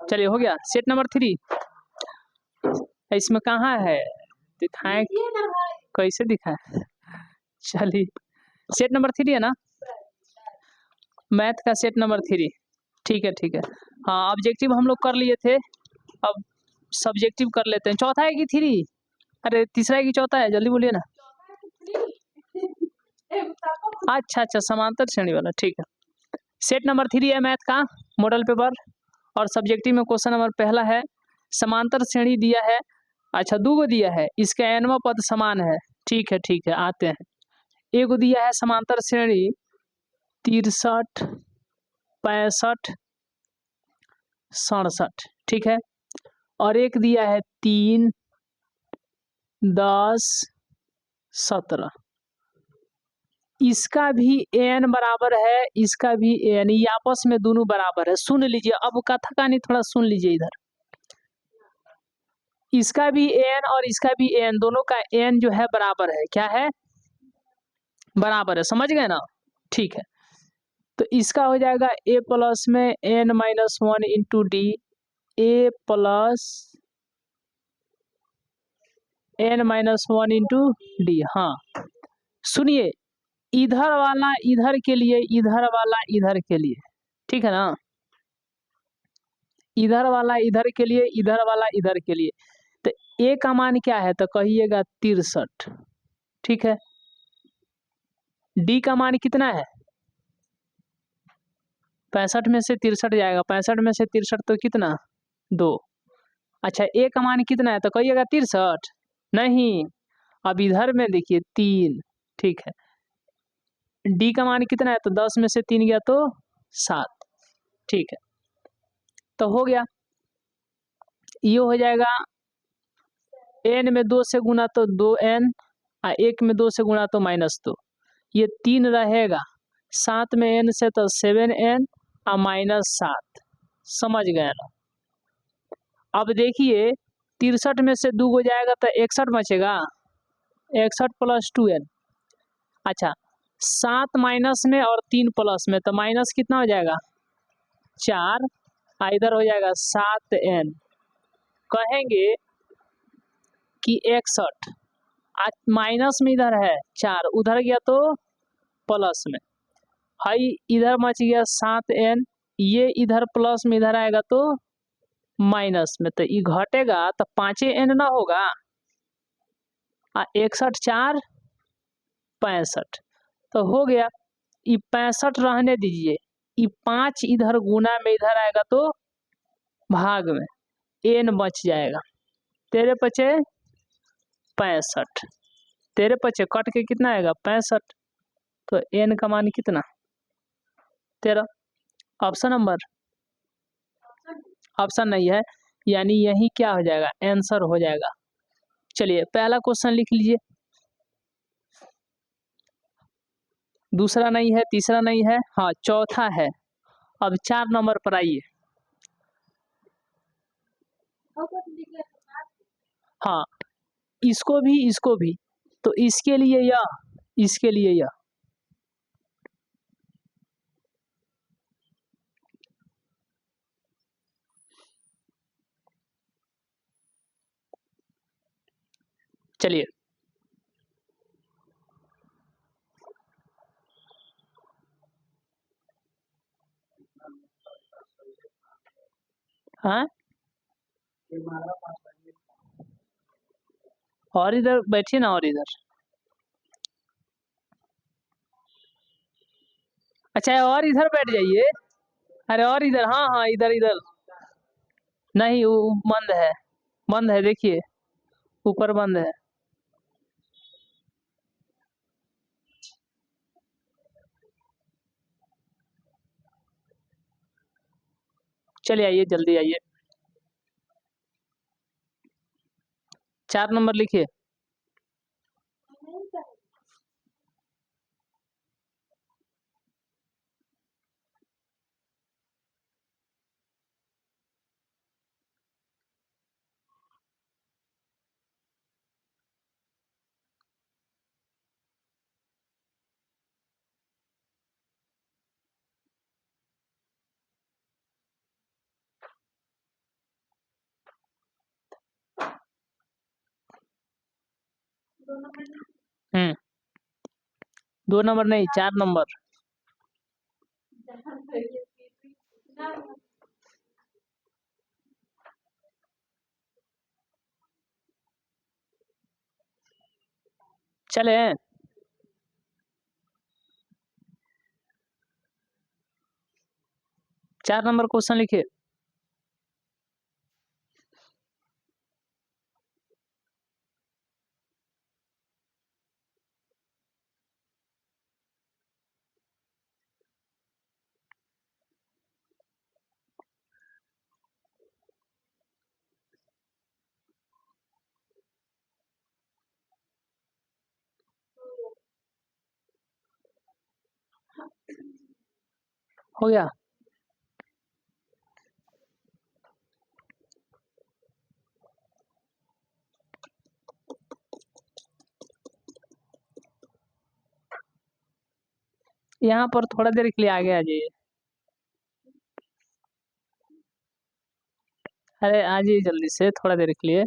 चलिए हो गया। सेट नंबर 3 इसमें कहाँ है, दिखाएं कैसे दिखाएं। चलिए सेट नंबर 3 है ना, मैथ का सेट नंबर 3। ठीक है ठीक है। हाँ ऑब्जेक्टिव हम लोग कर लिए थे, अब सब्जेक्टिव कर लेते हैं। चौथा है कि 3? अरे तीसरा है कि चौथा है, जल्दी बोलिए ना। अच्छा अच्छा समांतर श्रेणी वाला, ठीक है। सेट नंबर 3 है मैथ का मॉडल पेपर, और सब्जेक्टिव में क्वेश्चन नंबर पहला है, समांतर श्रेणी दिया है। अच्छा 2 गो दिया है, इसका एनवा पद समान है। ठीक है आते हैं। एक दिया है समांतर श्रेणी 63, 65, 67, ठीक है। और एक दिया है 3, 10, 17। इसका भी एन बराबर है, इसका भी एन, ये आपस में दोनों बराबर है। सुन लीजिए, अब कथा कहानी थोड़ा सुन लीजिए इधर। इसका भी एन और इसका भी एन, दोनों का एन जो है बराबर है। क्या है? बराबर है, समझ गए ना? ठीक है, तो इसका हो जाएगा ए प्लस में N minus 1 into D, A plus N minus 1 into D. हाँ सुनिए, इधर वाला इधर के लिए, इधर वाला इधर के लिए, ठीक है ना? इधर वाला इधर के लिए, इधर वाला इधर के लिए। तो ए का मान क्या है? तो कहिएगा 63, ठीक है। डी का मान कितना है? 65 में से 63 जाएगा, 65 में से 63 तो कितना? 2। अच्छा ए का मान कितना है? तो कहिएगा 63 नहीं, अब इधर में देखिए 3, ठीक है। डी का मान कितना है? तो 10 में से 3 गया तो 7, ठीक है। तो हो गया, ये हो जाएगा एन में 2 से गुना तो 2n, और 1 में 2 से गुना तो -2। ये 3 रहेगा, 7 में n से तो 7n और -7। समझ गए ना? अब देखिए 63 में से 2 हो जाएगा तो 61 बचेगा, 61 प्लस 2n। अच्छा 7 माइनस में और 3 प्लस में, तो माइनस कितना हो जाएगा? 4, इधर हो जाएगा 7n। कहेंगे कि 61 माइनस में इधर है 4, उधर गया तो प्लस में, हाई इधर मच गया 7n, ये इधर प्लस में इधर आएगा तो माइनस में, तो ये घटेगा तो 5n ना होगा। 61 4 65, तो हो गया। ये 65 रहने दीजिए, ये 5 इधर गुना में इधर आएगा तो भाग में, n बच जाएगा। तेरे बचे 65, तेरे बचे कट के कितना आएगा? 65, तो n का मान कितना? 13। ऑप्शन नंबर, ऑप्शन नहीं है, यानी यही क्या हो जाएगा? आंसर हो जाएगा। चलिए पहला क्वेश्चन लिख लीजिए, दूसरा नहीं है, तीसरा नहीं है, हाँ चौथा है। अब 4 नंबर पर आइए। हाँ इसको भी, तो इसके लिए यह, इसके लिए यह। चलिए हाँ, और इधर बैठिए ना, और इधर। अच्छा और इधर बैठ जाइए। अरे और इधर, हाँ हाँ इधर इधर। नहीं वो बंद है, बंद है, देखिए ऊपर बंद है। चलिए आइए, जल्दी आइए। 4 नंबर लिखिए। हम्म 2 नंबर नहीं 4 नंबर। चले 4 नंबर क्वेश्चन लिखिए। हो गया। यहाँ पर थोड़ा देर के लिए आगे आ जाइए। अरे आ जाइए जल्दी से थोड़ा देर के लिए।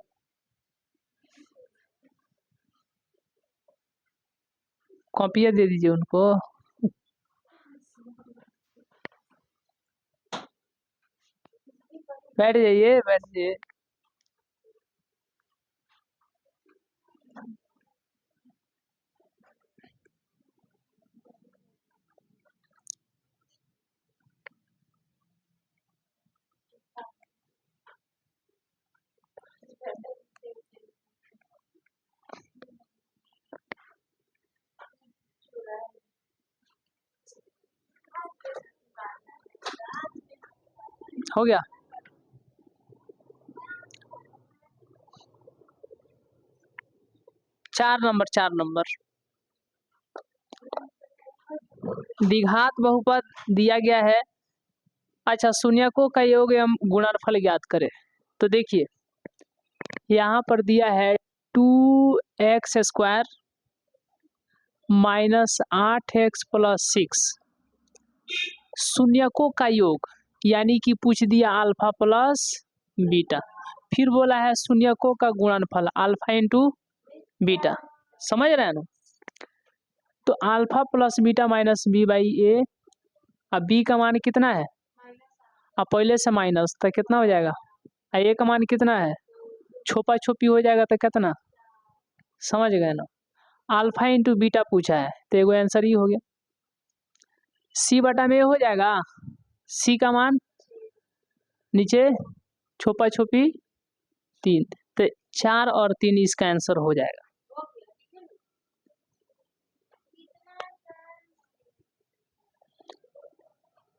कॉपियाँ दे दीजिए उनको। बैठ जाइए बैठ जाइए। हो गया। चार नंबर द्विघात बहुपद दिया गया है। अच्छा शून्यकों का योग एवं गुणनफल ज्ञात करें। तो देखिए यहाँ पर दिया है 2x² -8x+6 शून्यकों का योग यानी कि पूछ दिया अल्फा प्लस बीटा। फिर बोला है शून्यकों का गुणनफल अल्फा इंटू बीटा। समझ रहे हैं ना। तो alpha plus beta minus B by A. अब बी का मान कितना है। अब पहले से माइनस तो कितना हो जाएगा। ए का मान कितना है। छोपा छोपी हो जाएगा तो कितना। समझ गए ना। अल्फा इंटू बीटा पूछा है तो एगो आंसर ही हो गया। सी बटा में हो जाएगा। सी का मान नीचे छोपा छोपी 3 तो 4 और 3 इसका आंसर हो जाएगा।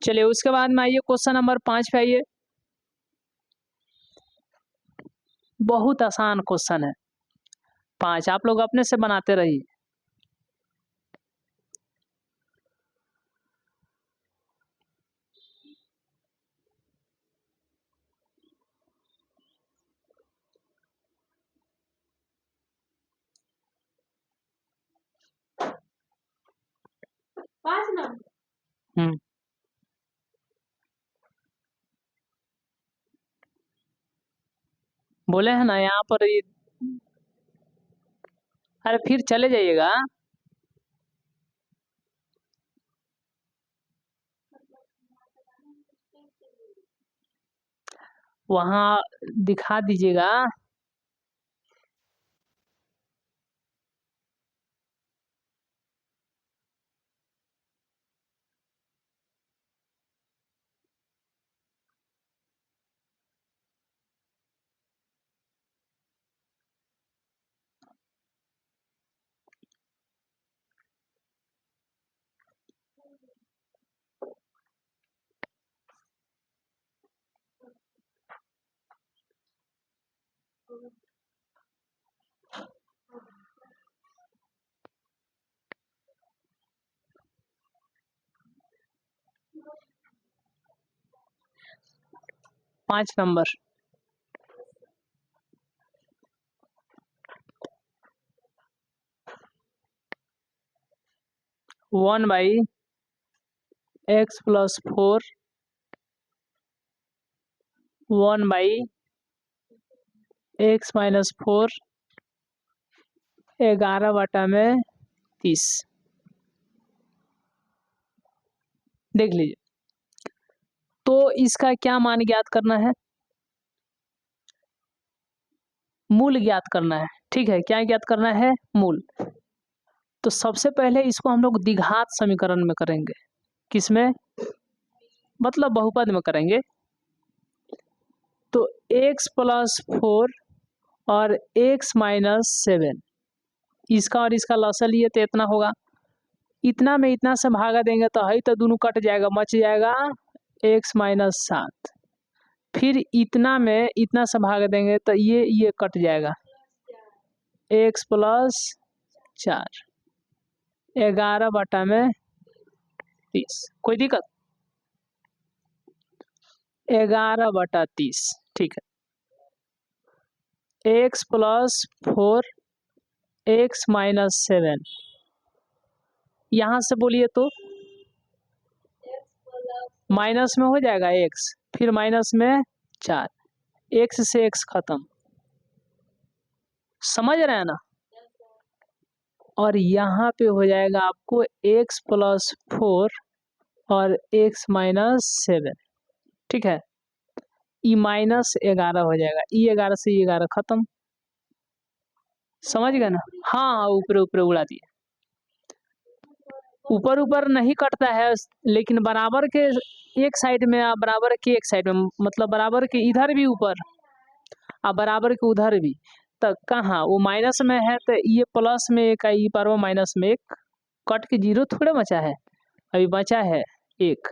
चलिए उसके बाद में आइए क्वेश्चन नंबर 5 पे आइए। बहुत आसान क्वेश्चन है 5। आप लोग अपने से बनाते रहिए। बोले हैं ना यहाँ पर ये। अरे फिर चले जाइएगा। वहाँ दिखा दीजिएगा। पाँच नंबर 1/x+4 1/x - 4 11/30। देख लीजिए, तो इसका क्या मान ज्ञात करना है? मूल ज्ञात करना है। ठीक है, क्या ज्ञात करना है? मूल। तो सबसे पहले इसको हम लोग द्विघात समीकरण में करेंगे। किसमें? मतलब बहुपद में करेंगे। तो x + 4 और x - 7, इसका और इसका लसागु लिए तो इतना होगा। इतना में इतना से भागा देंगे तो है तो दोनों कट जाएगा, बच जाएगा x - 7। फिर इतना में इतना से भाग देंगे तो ये कट जाएगा, x + 4, 11/30। कोई दिक्कत? 11/30। ठीक है, x + 4 x - 7, यहाँ से बोलिए तो माइनस में हो जाएगा x, फिर माइनस में 4, x से x खत्म। समझ रहे हैं ना? और यहाँ पे हो जाएगा आपको x + 4 और x - 7। ठीक है, ई -11 हो जाएगा, ई 11 से ये 11 खत्म। समझ गए ना? हाँ, ऊपर ऊपर उड़ा दिए। ऊपर ऊपर नहीं कटता है, लेकिन बराबर के एक साइड में और बराबर के एक साइड में, मतलब बराबर के इधर भी ऊपर और बराबर के उधर भी। तो कहाँ वो माइनस में है तो ये प्लस में एक आई पर वो माइनस में एक, कट के 0 थोड़ा बचा है, अभी बचा है 1।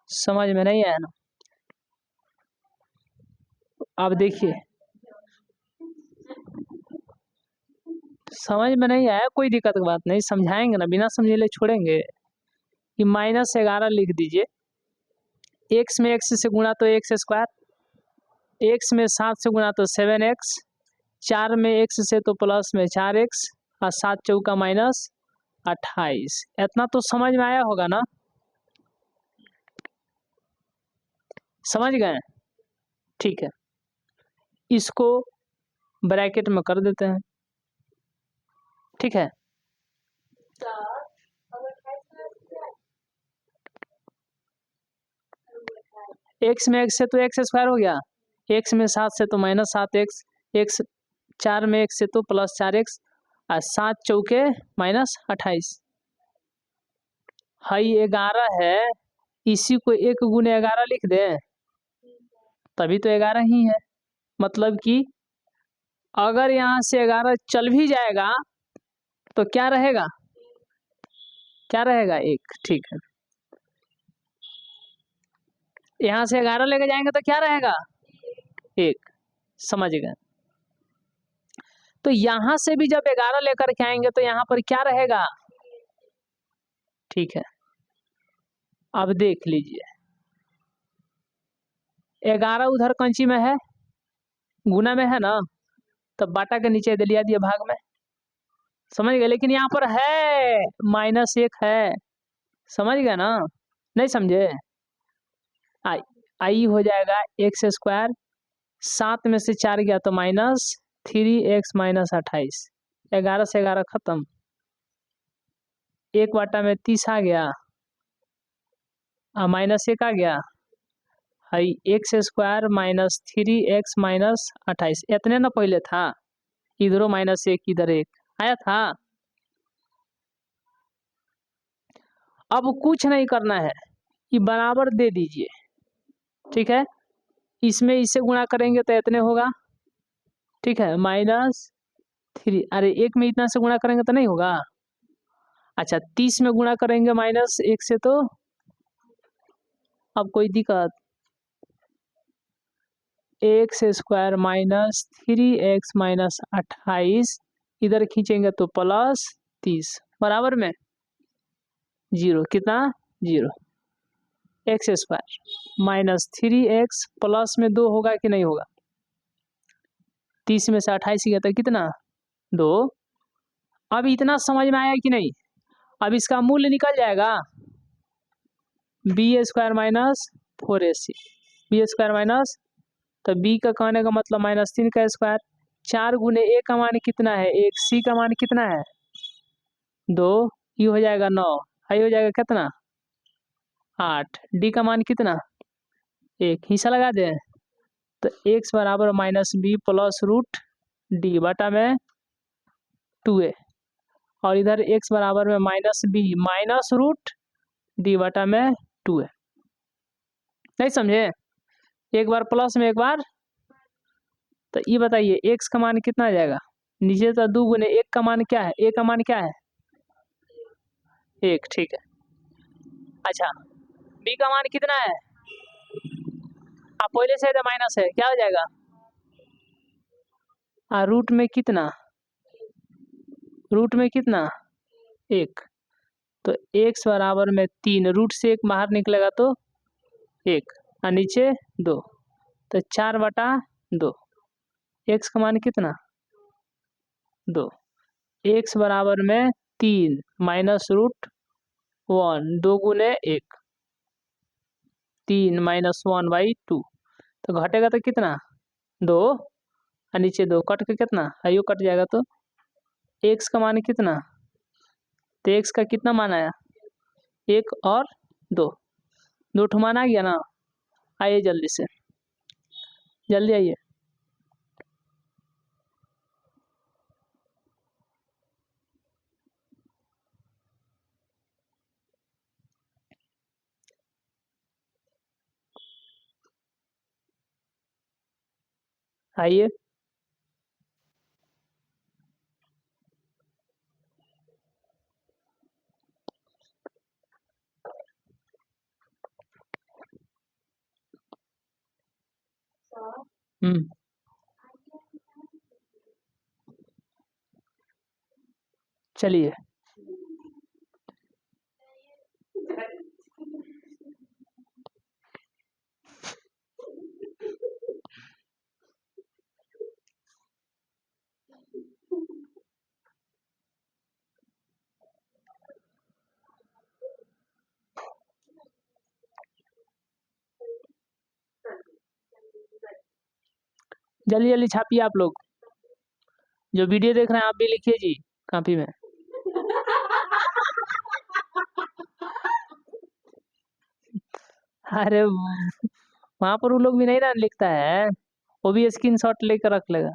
समझ में नहीं आया ना? अब देखिए, समझ में नहीं आया कोई दिक्कत की बात नहीं, समझाएंगे ना, बिना समझे छोड़ेंगे। कि -11 लिख दीजिए, x में x से गुणा तो x², x में 7 से गुणा तो 7x, 4 में x से तो प्लस में 4x और 7 चौका -28। इतना तो समझ में आया होगा ना? समझ गए? ठीक है, इसको ब्रैकेट में कर देते हैं। ठीक है, x में x से तो x² हो गया, x में 7 से तो -7x, x 4 में x से तो +4x और 7 चौके -28। हाई 11 है, इसी को 1 × 11 लिख दें, तभी तो 11 ही है। मतलब कि अगर यहाँ से 11 चल भी जाएगा तो क्या रहेगा? क्या रहेगा? 1। ठीक है, यहाँ से 11 लेके जाएंगे तो क्या रहेगा? 1। समझ गए? तो यहाँ से भी जब 11 लेकर के आएंगे तो यहाँ पर क्या रहेगा? ठीक है, अब देख लीजिए, 11 उधर कंची में है, गुना में है ना, तो बाटा के नीचे दे लिया दिया भाग में। समझ गए? लेकिन यहाँ पर है -1 है। समझ गए ना? नहीं समझे? आई हो जाएगा x², 7 में से 4 गया तो -3x - 28, 11 से 11 खत्म, 1/30 आ गया और -1 आ गया, हाई x² -3x - 28। इतने ना पहले था, इधरों -1 इधर 1 आया था। अब कुछ नहीं करना है, ये बराबर दे दीजिए। ठीक है, इसमें इससे गुणा करेंगे तो इतने होगा। ठीक है, -3, अरे 1 में इतना से गुणा करेंगे तो नहीं होगा। अच्छा, 30 में गुणा करेंगे -1 से तो अब कोई दिक्कत? x² -3x - 28 इधर खींचेंगे तो +30 बराबर में 0। कितना? 0। x² -3x प्लस में 2 होगा कि नहीं होगा? 30 में से 28 गया तो कितना? 2। अब इतना समझ में आया कि नहीं? अब इसका मूल्य निकल जाएगा, b² -4ac, b² माइनस, तो b का कहने का मतलब -3 का स्क्वायर, 4 गुने ए का मान कितना है 1, सी का मान कितना है 2, ये हो जाएगा 9, आई हो जाएगा कितना 8, डी का मान कितना 1, हिस्सा लगा दें तो x बराबर -b प्लस रूट डी बटा में 2a, और इधर x बराबर में -b माइनस रूट डी बटा में 2a। नहीं समझे, एक बार प्लस में एक बार, तो ये बताइए x का मान कितना आ जाएगा, नीचे तो 2 गुने 1 का मान क्या है, a का मान क्या है 1, ठीक है। अच्छा b का मान कितना है, आप पहले से माइनस है, क्या हो जाएगा रूट में कितना, रूट में कितना 1, तो x बराबर में 3, रूट से 1 बाहर निकलेगा तो 1, और नीचे 2, तो 4 बटा 2, x का मान कितना 2, x बराबर में 3 माइनस रूट 1, 2 गुने 1, 3 माइनस 1 बाई 2, तो घटेगा तो कितना 2, और नीचे 2 कट के कितना आयु कट जाएगा, तो x का मान कितना, तो x का कितना मान आया 1 और 2, 2 ठो मान आ गया ना। आइए जल्दी से, जल्दी आइए। आइए चलिए जल्दी जल्दी छापिए आप लोग, जो वीडियो देख रहे हैं आप भी लिखिए जी कॉपी में। अरे वहां पर वो लोग भी नहीं ना लिखता है, वो भी स्क्रीनशॉट लेकर रख लेगा।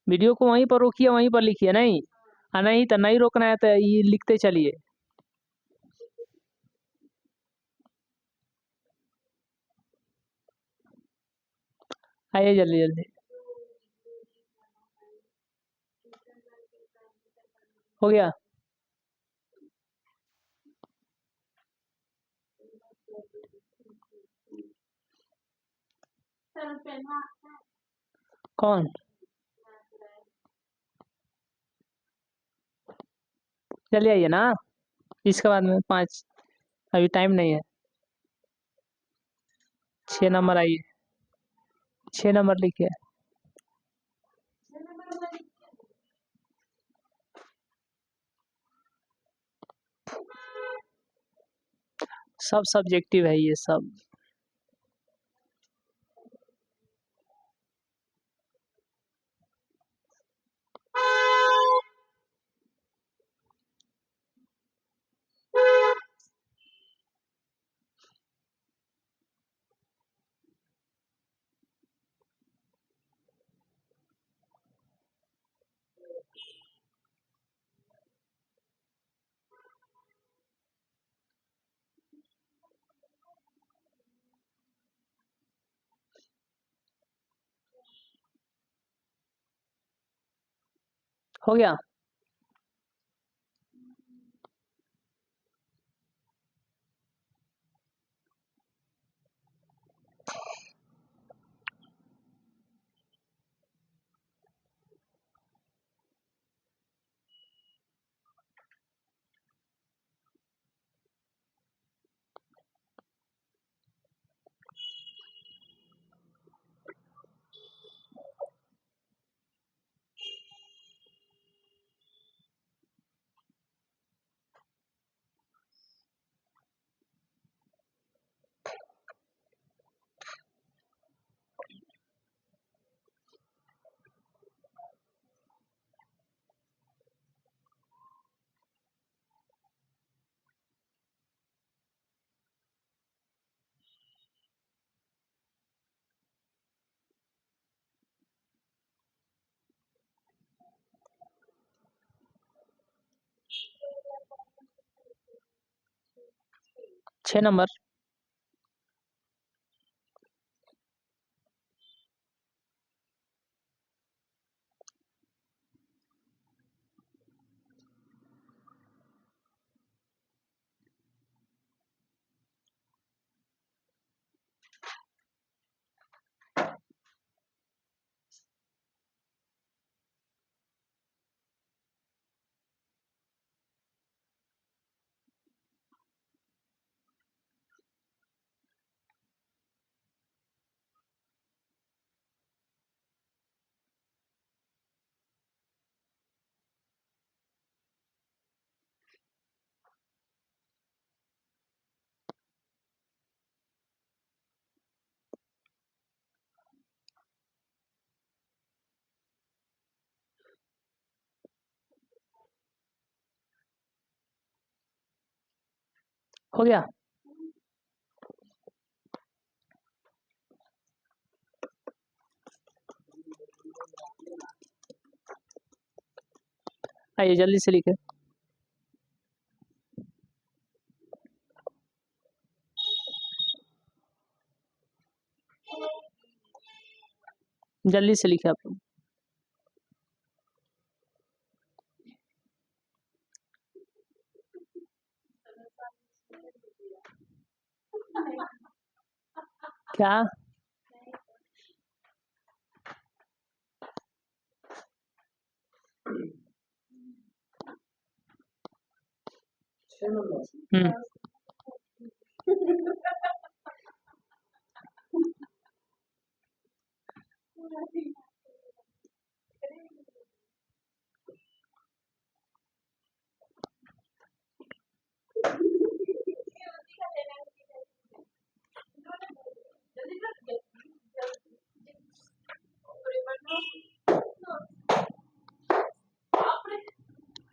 वीडियो को वहीं पर रोकिए, वहीं पर लिखिए, नहीं नहीं तो नहीं रोकना है तो ये लिखते चलिए। आइए जल्दी जल्दी, हो गया। कौन, चलिए आइए ना, इसके बाद में 5, अभी टाइम नहीं है। 6 नंबर आइए, 6 नंबर लिखिए। सब सब्जेक्टिव है ये सब। हो गया। 6 नंबर। हो गया। आइए जल्दी से लिखे। जल्दी से लिखे आप लोग। क्या? हम्म।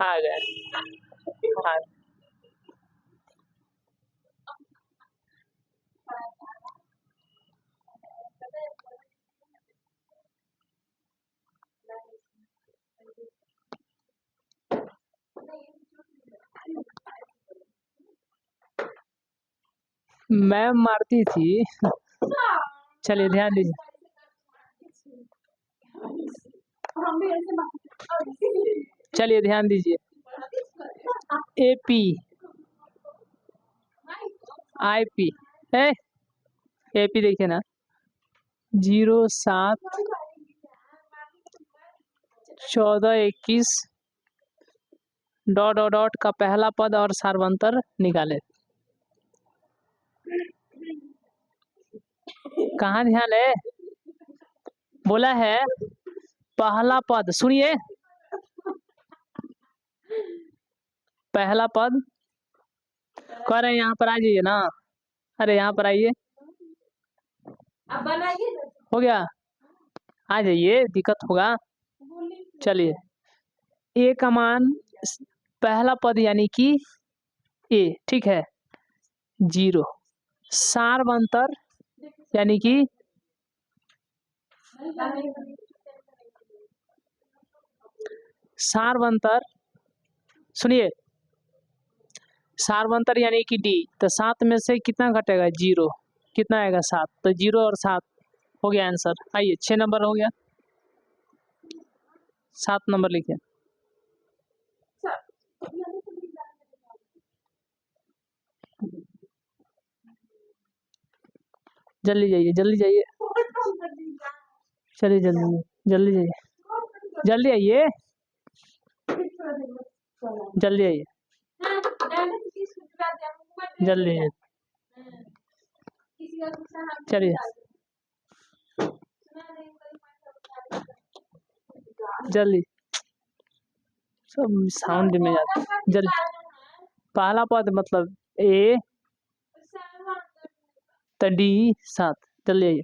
आ गए। हाँ। मैम मारती थी। चलिए ध्यान दीजिए। चलिए ध्यान दीजिए। AP IP है। AP देखिए ना, 07-14-21 डॉट डॉट डॉट का पहला पद और सार्वंतर निकाले। कहाँ ध्यान है? बोला है पहला पद, सुनिए। पहला पद कह रहे हैं यहाँ पर आ जाइए ना। अरे यहाँ पर आइए। अब बनाइए। हो गया, आ जाइए, दिक्कत होगा। चलिए, ए का मान पहला पद यानी कि ए, ठीक है, 0। सार्वंतर यानी कि सार्वंतर, सुनिए, सार्वंतर यानी कि D, तो 7 में से कितना घटेगा? 0। कितना आएगा? 7। तो 0 और 7 हो गया आंसर। आइए 6 नंबर हो गया। 7 नंबर लिखिए। जल्दी जाइए, जल्दी जाइए। चलिए जल्दी जल्दी जाइए, जल्दी आइए, जल्दी आइए, जल्दी आइए। चलिए जल्दी, सब साउंड में जाते। जल्दी, पहला पद मतलब ए, तो D 7। जल्दी आइए।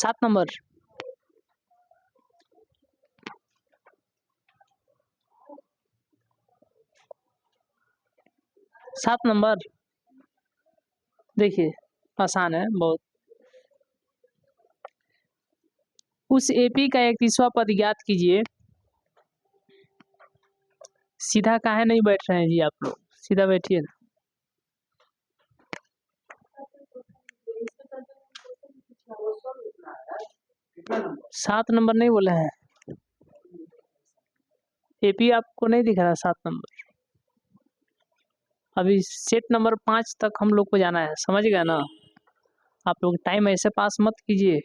7 नंबर। सात नंबर देखिए आसान है बहुत। उस एपी का 31वां पद ज्ञात कीजिए। सीधा काहे नहीं बैठ रहे हैं जी आप लोग, सीधा बैठिए ना। सात नंबर नहीं बोले हैं, एपी आपको नहीं दिख रहा 7 नंबर। अभी सेट नंबर 5 तक हम लोग को जाना है, समझ गए ना। आप लोग टाइम ऐसे पास मत कीजिए।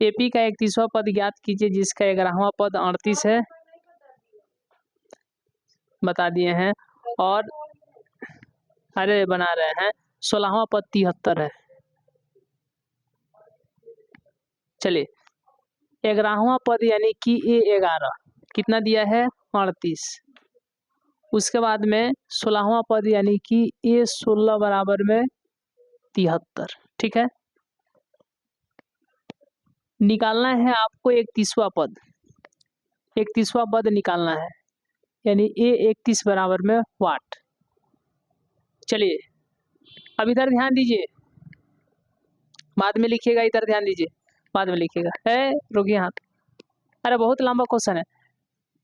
एपी का 31वां पद ज्ञात कीजिए जिसका 11वां पद 38 है, बता दिए हैं। और अरे बना रहे हैं 16वां पद 73 है। चलिए 11वां पद यानी कि A11 कितना दिया है 38। उसके बाद में 16वां पद यानी कि A16 बराबर में 73। ठीक है, निकालना है आपको 31वां पद। 31वां पद निकालना है यानी A31 बराबर में वाट। चलिए अब इधर ध्यान दीजिए, बाद में लिखिएगा, इधर ध्यान दीजिए, बाद में लिखिएगा। है रुकिए हाथ, अरे बहुत लंबा क्वेश्चन है।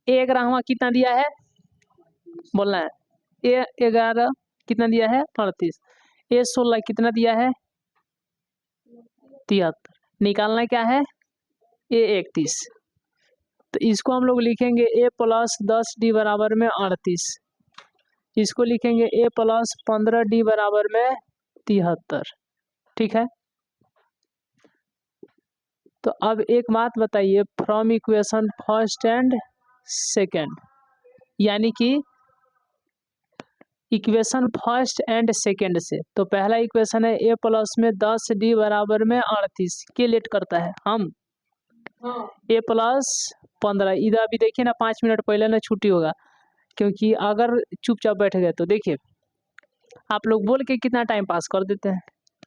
A11 कितना दिया है बोलना है। A11 कितना दिया है 38। A16 कितना दिया है 73। निकालना क्या है A31। तो इसको हम लोग लिखेंगे A+10D बराबर में 38। इसको लिखेंगे A+15D बराबर में 73। ठीक है, तो अब एक बात बताइए, from equation first and second, यानी कि इक्वेशन फर्स्ट एंड सेकंड से। तो पहला इक्वेशन है A+10D बराबर में 38 के लेट करता है हम A+15। इधर अभी देखिए ना 5 मिनट पहले ना छुट्टी होगा, क्योंकि अगर चुपचाप बैठ गए तो देखिए आप लोग बोल के कितना टाइम पास कर देते हैं,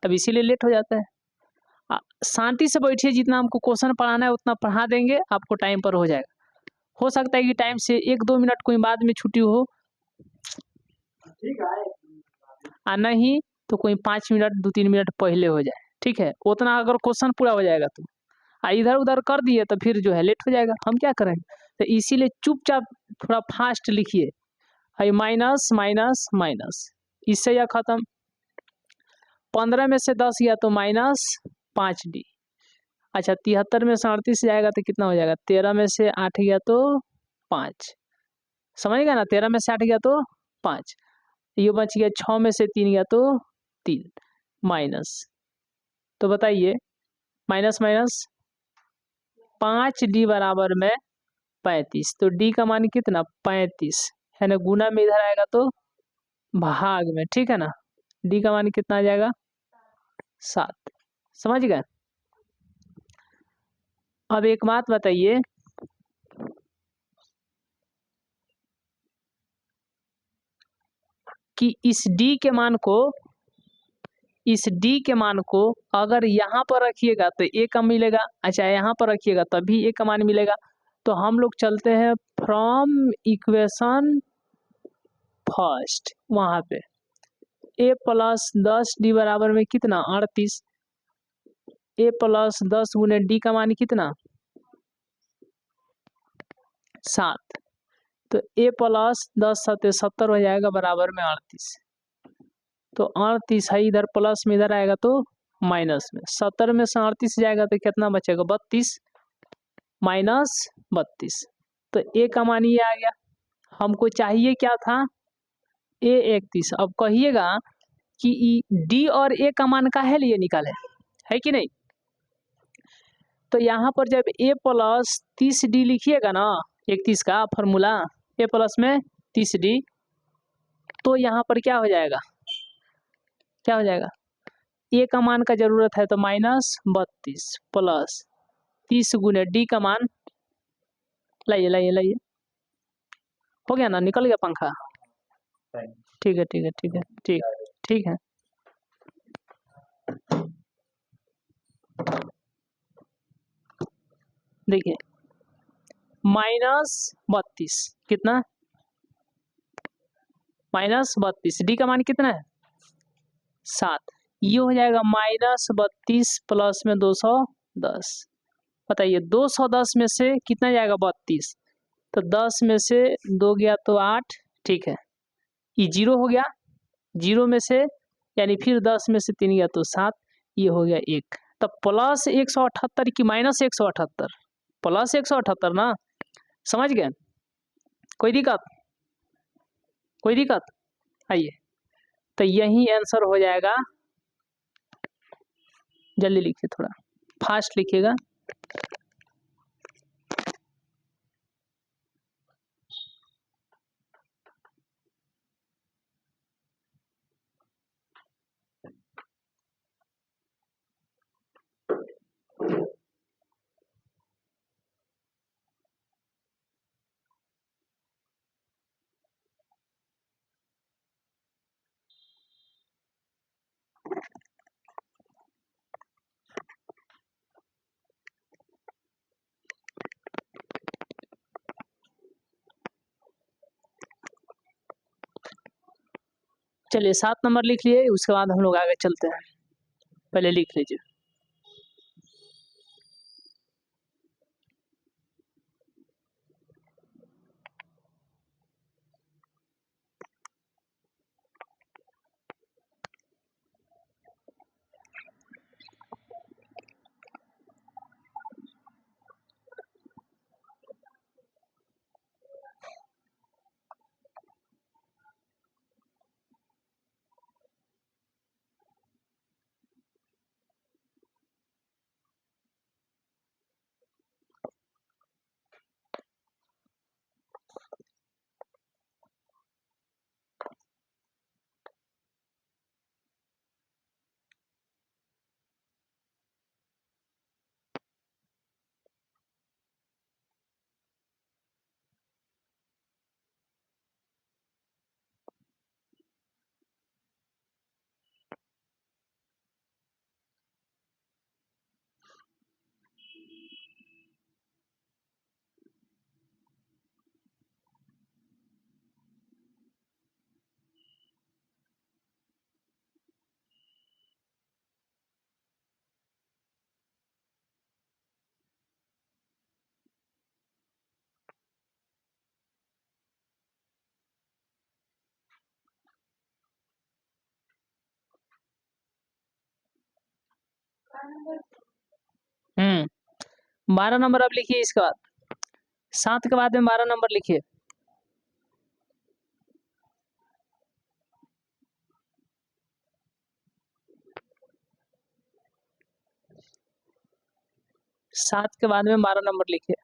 अब इसीलिए लेट हो जाता है। शांति से बैठिए, जितना हमको क्वेश्चन पढ़ाना है उतना पढ़ा देंगे, आपको टाइम पर हो जाएगा। हो सकता है कि टाइम से 1-2 मिनट कोई बाद में छुट्टी हो, नहीं तो कोई 5 मिनट 2-3 मिनट पहले हो जाए। ठीक है, उतना अगर क्वेश्चन पूरा हो जाएगा तो इधर उधर कर दिए तो फिर जो है लेट हो जाएगा, हम क्या करेंगे। तो इसीलिए चुपचाप थोड़ा फास्ट लिखिए। आई माइनस माइनस माइनस, इससे यह खत्म। 15 में से 10 गया तो -5D। अच्छा 73 में से 38 जाएगा तो कितना हो जाएगा, 13 में से 8 गया तो 5, समझ गया ना। 13 में से 8 गया तो 5, ये बच गया 6 में से 3 गया तो 3 माइनस। तो बताइए माइनस माइनस 5D बराबर में 35। तो D का मान कितना 35 है ना, गुना में इधर आएगा तो भाग में। ठीक है ना, D का मान कितना आ जाएगा 7। समझ गए। अब एक बात बताइए, कि इस D के मान को अगर यहाँ पर रखिएगा तो A का मिलेगा, अच्छा यहाँ पर रखिएगा तभी A का मान मिलेगा। तो हम लोग चलते हैं फ्रॉम इक्वेशन फर्स्ट, वहाँ पे A+10D बराबर में कितना 38। A+10 गुने D का मान कितना 7। तो A+10 7 70 हो जाएगा बराबर में 38। तो 38 है इधर प्लस में, इधर आएगा तो माइनस में। 70 में से 38 जाएगा तो कितना बचेगा 32 -32। तो A का मान ये आ गया। हमको चाहिए क्या था A31। अब कहिएगा कि D और A का मान काहे लिए निकाले, है कि नहीं। तो यहाँ पर जब A+30D लिखिएगा ना 31 का फॉर्मूला, A प्लस में 30D, तो यहाँ पर क्या हो जाएगा, क्या हो जाएगा, A का मान का जरूरत है तो -32 प्लस 30 गुने D का मान, लाइए लाइए लाइए, हो गया ना, निकल गया पंखा। ठीक है ठीक है ठीक है ठीक ठीक है। देखिए -32 कितना, -32, डी का मान कितना है 7, ये हो जाएगा -32 प्लस में 210। बताइए 210 में से कितना जाएगा 32, तो 10 में से 2 गया तो 8, ठीक है, ये 0 हो गया, 0 में से यानी फिर 10 में से 3 गया तो 7, ये हो गया 1, तब प्लस 178 की -178, प्लस 178 ना, समझ गए, कोई दिक्कत, कोई दिक्कत, आइए, तो यही आंसर हो जाएगा, जल्दी लिखिए, थोड़ा फास्ट लिखिएगा। चलिए 7 नंबर लिख लिए, उसके बाद हम लोग आगे चलते हैं, पहले लिख लीजिए। हम्म, 12 नंबर अब लिखिए, इसके बाद 7 के बाद में 12 नंबर लिखिए। सात के बाद में 12 नंबर लिखिए।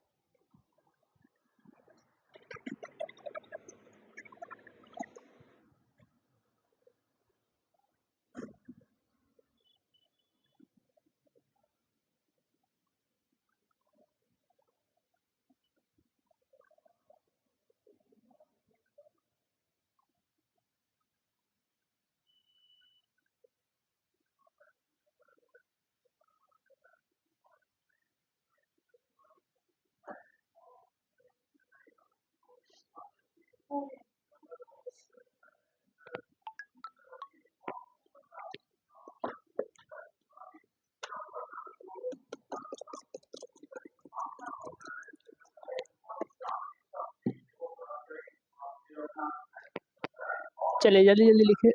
चलिए जल्दी जल्दी लिखिए।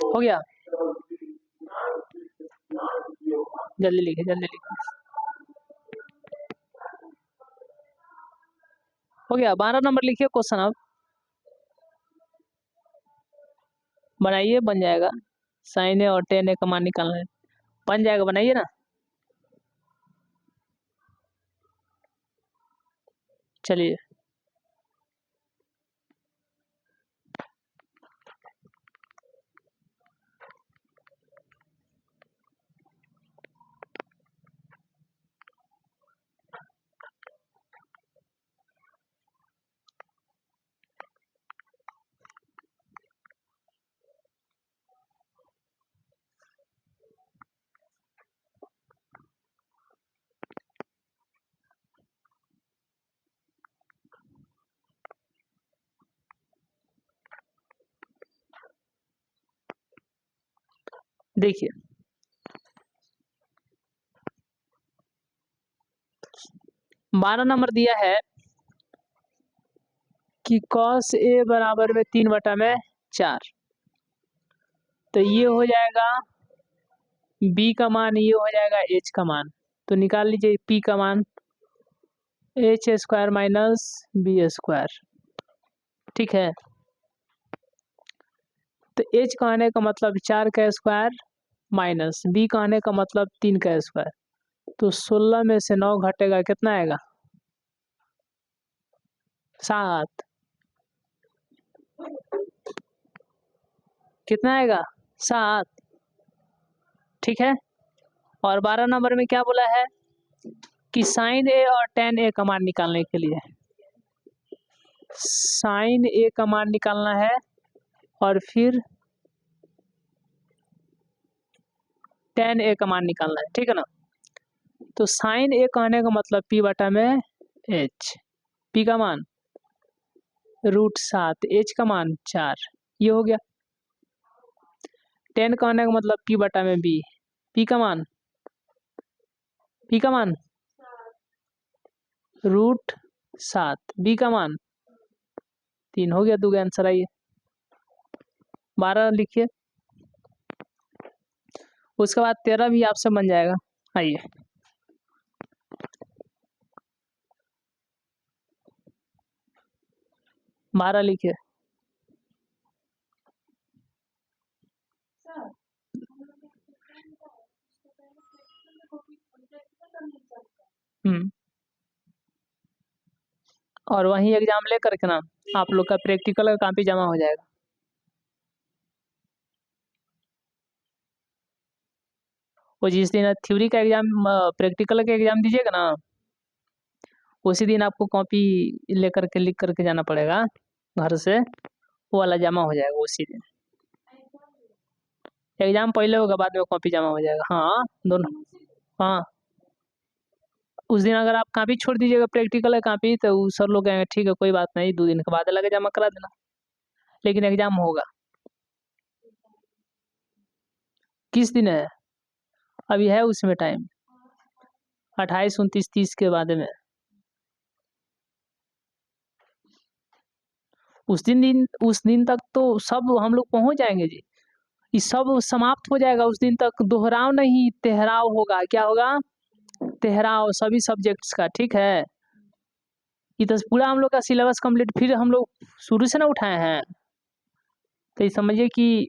हो गया, जल्दी लिखिए, जल्दी लिखिए। हो गया, 12 नंबर लिखिए क्वेश्चन। अब बनाइए, बन जाएगा। साइन ए और टेन ए का मान निकालना है, बन जाएगा, बनाइए ना। चलिए देखिए 12 नंबर दिया है कि cos A बराबर में 3/4, तो ये हो जाएगा B का मान, ये हो जाएगा H का मान, तो निकाल लीजिए P का मान H² माइनस B², ठीक है। तो H का आने का मतलब 4 का स्क्वायर माइनस B का आने का मतलब 3 का स्क्वायर, तो 16 में से 9 घटेगा कितना आएगा 7, कितना आएगा 7, ठीक है। और 12 नंबर में क्या बोला है कि साइन A और tan A का मान निकालने के लिए साइन A का मान निकालना है और फिर tan A का मान निकालना है, ठीक है ना। तो साइन A का आने का मतलब P/H, P का मान √7, H का मान 4, ये हो गया। tan का आने का मतलब P/B, P का मान √7, B का मान 3, हो गया। दूसरा आंसर आइए 12 लिखिए, उसके बाद 13 भी आपसे बन जाएगा। आइए 12 लिखिए। और वहीं एग्जाम ले करके ना आप लोग का प्रैक्टिकल का कॉपी जमा हो जाएगा। वो जिस दिन थ्योरी का एग्जाम प्रैक्टिकल का एग्जाम दीजिएगा ना, उसी दिन आपको कॉपी लेकर के लिख करके जाना पड़ेगा घर से, वो वाला जमा हो जाएगा उसी दिन। एग्जाम पहले होगा, बाद में कॉपी जमा हो जाएगा। हाँ दोनों, हाँ उस दिन अगर आप कॉपी छोड़ दीजिएगा प्रैक्टिकल है कॉपी, तो सर लोग कहेंगे ठीक है कोई बात नहीं, 2 दिन के बाद लगे जमा करा देना, लेकिन एग्जाम होगा। किस दिन है अभी है उसमें टाइम 28, 29, 30 के बाद में। उस दिन तक तो सब हम लोग पहुंच जाएंगे जी, ये सब समाप्त हो जाएगा उस दिन तक। दोहराव नहीं, ठहराव होगा। क्या होगा ठहराव सभी सब्जेक्ट्स का, ठीक है। ये तो पूरा हम लोग का सिलेबस कंप्लीट फिर हम लोग शुरू से ना उठाए हैं, तो ये समझिए कि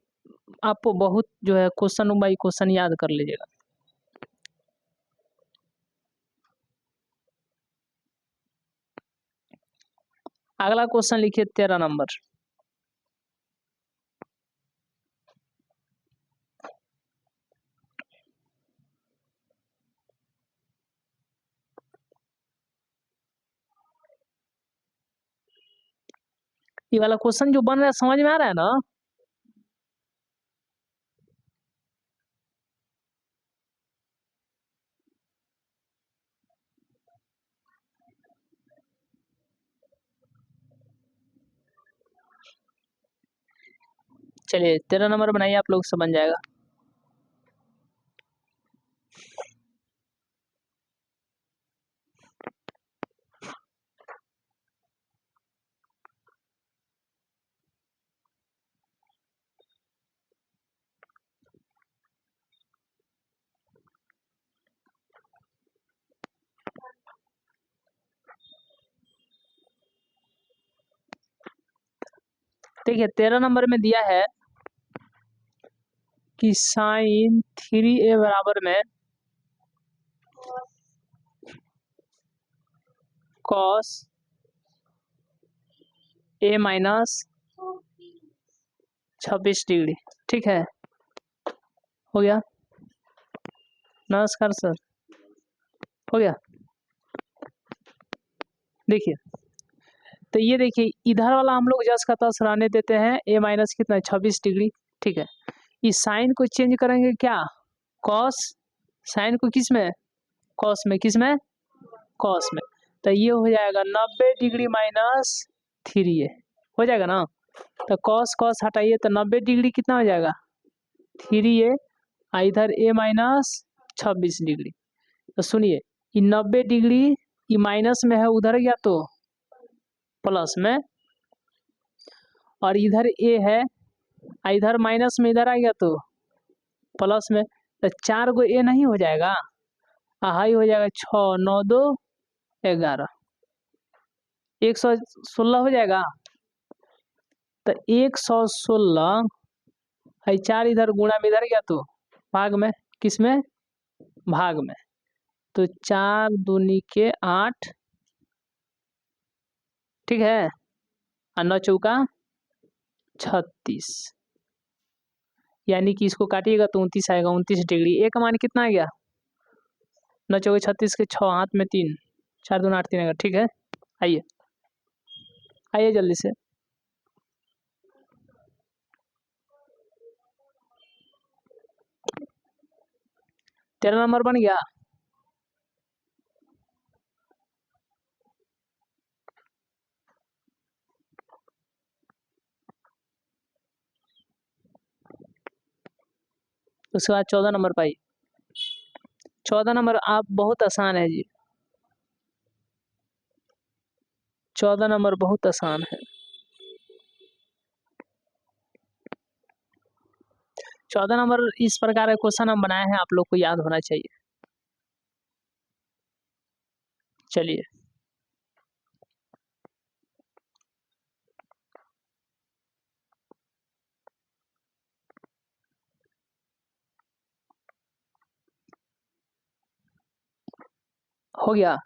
आपको बहुत जो है क्वेश्चन बाई क्वेश्चन याद कर लीजिएगा। अगला क्वेश्चन लिखिए 13 नंबर। ये वाला क्वेश्चन जो बन रहा है समझ में आ रहा है ना। चलिए 13 नंबर बनाइए, आप लोग से बन जाएगा। देखिए 13 नंबर में दिया है कि साइन 3a बराबर में कॉस a माइनस 26 डिग्री, ठीक है। हो गया, नमस्कार सर, हो गया। देखिए तो ये देखिए इधर वाला हम लोग जस का तस रहने देते हैं, a माइनस कितना है 26 डिग्री, ठीक है। इस साइन को चेंज करेंगे क्या कॉस, साइन को किस में कॉस में, किस में कॉस में, तो ये हो जाएगा 90 डिग्री माइनस 3a, हो जाएगा ना। तो कॉस कॉस हटाइए तो 90 डिग्री कितना हो जाएगा 3a इधर ए माइनस 26 डिग्री। तो सुनिए, ये 90 डिग्री ये माइनस में है, उधर गया तो प्लस में, और इधर ए है, इधर माइनस में, इधर आ गया तो प्लस में। तो 4 को ए नहीं हो जाएगा, हाई हो जाएगा 6 9 2 11, 116 हो जाएगा। तो 116 है, 4 इधर गुणा में इधर गया तो भाग में, किस में, भाग में। तो 4 दूनी के 8, ठीक है, और 9 चौका 36, यानी कि इसको काटिएगा तो 29 आएगा, 29 डिग्री। ए का मान कितना आ गया, 9 चौके 36 के 6, हाथ में 3, 4 दूना 8 3 आएगा, ठीक है। आइए आइए जल्दी से। तेरा नंबर बन गया। उसके बाद 14 नंबर पाई। 14 नंबर आप बहुत आसान है जी, 14 नंबर बहुत आसान है। 14 नंबर इस प्रकार का क्वेश्चन हम बनाए हैं, आप लोग को याद होना चाहिए। चलिए हो गया।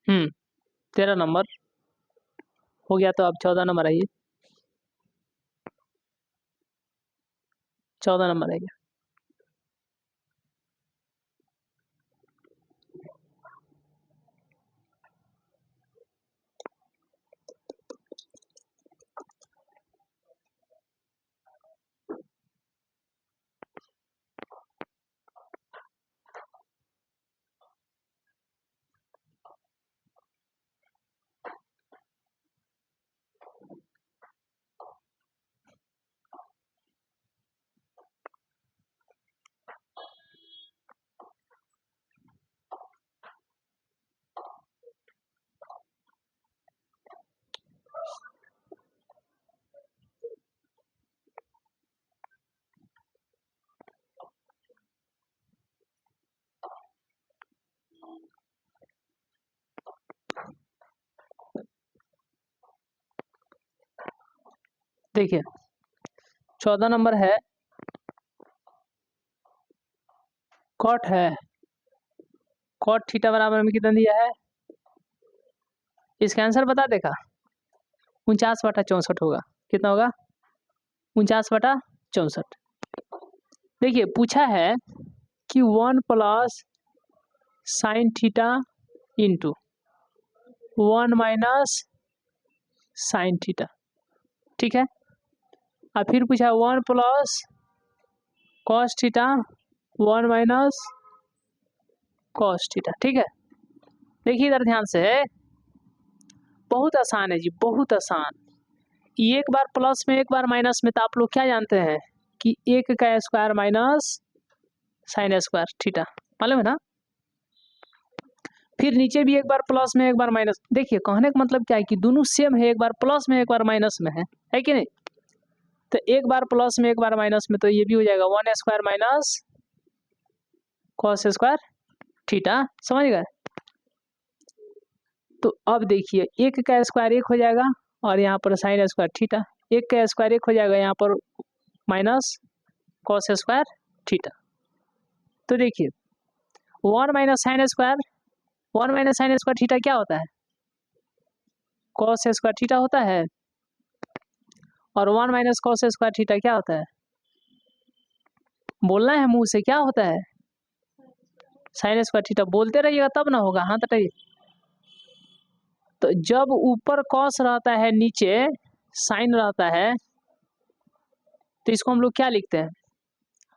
हम्म, 13 नंबर हो गया। तो अब 14 नंबर आइए, 14 नंबर आइए। देखिए 14 नंबर है, कॉट है, कॉट थीटा बराबर में कितना दिया है, इसका आंसर बता देगा, 49/64 होगा। कितना होगा, 49/64। देखिए पूछा है कि 1 plus sine theta into 1 minus sine theta, ठीक है। और फिर पूछा 1 plus cos theta 1 minus cos theta, ठीक है। देखिए इधर ध्यान से, बहुत आसान है जी, बहुत आसान। एक बार प्लस में एक बार माइनस में, तो आप लोग क्या जानते हैं कि 1 का square minus sine square theta, मालूम है ना। फिर नीचे भी एक बार प्लस में एक बार माइनस। देखिए कहने का मतलब क्या है कि दोनों सेम है, एक बार प्लस में एक बार माइनस में है कि नहीं। तो एक बार प्लस में एक बार माइनस में, तो ये भी हो जाएगा 1 square minus cos square theta, समझ गए। तो अब देखिए एक का स्क्वायर एक हो जाएगा और यहाँ पर साइन स्क्वायर थीटा, एक का स्क्वायर एक हो जाएगा यहाँ पर माइनस कॉस स्क्वायर थीटा। तो देखिए 1 minus sine square, 1 minus sine square theta क्या होता है, कॉस स्क्वायर थीटा होता है, और 1 माइनस कॉस स्क्वायर थीटा क्या होता है, बोलना है मुंह से, क्या होता है, साइन स्क्वायर थीटा। बोलते रहिएगा तब ना होगा, हाँ बताइए। तो जब ऊपर कॉस रहता है नीचे साइन रहता है तो इसको हम लोग क्या लिखते हैं,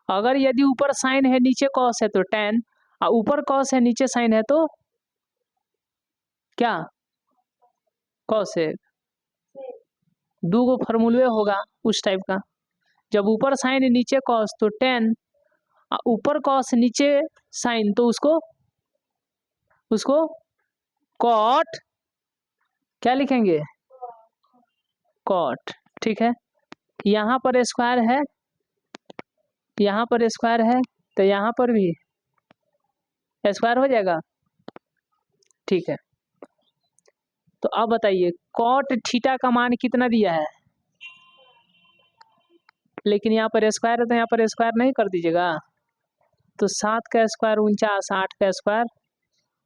अगर यदि ऊपर साइन है नीचे कॉस है तो tan, और ऊपर कॉस है नीचे साइन है तो क्या, कॉस है। दो गो फॉर्मूले होगा उस टाइप का, जब ऊपर साइन नीचे कॉस तो tan, ऊपर कॉस नीचे साइन तो उसको उसको कॉट, क्या लिखेंगे, कॉट। ठीक है, यहाँ पर स्क्वायर है, यहाँ पर स्क्वायर है, तो यहाँ पर भी स्क्वायर हो जाएगा। ठीक है, तो अब बताइए कॉट थीटा का मान कितना दिया है, लेकिन यहाँ पर स्क्वायर है तो यहाँ पर स्क्वायर नहीं कर दीजिएगा। तो 7 का स्क्वायर 49, 8 का स्क्वायर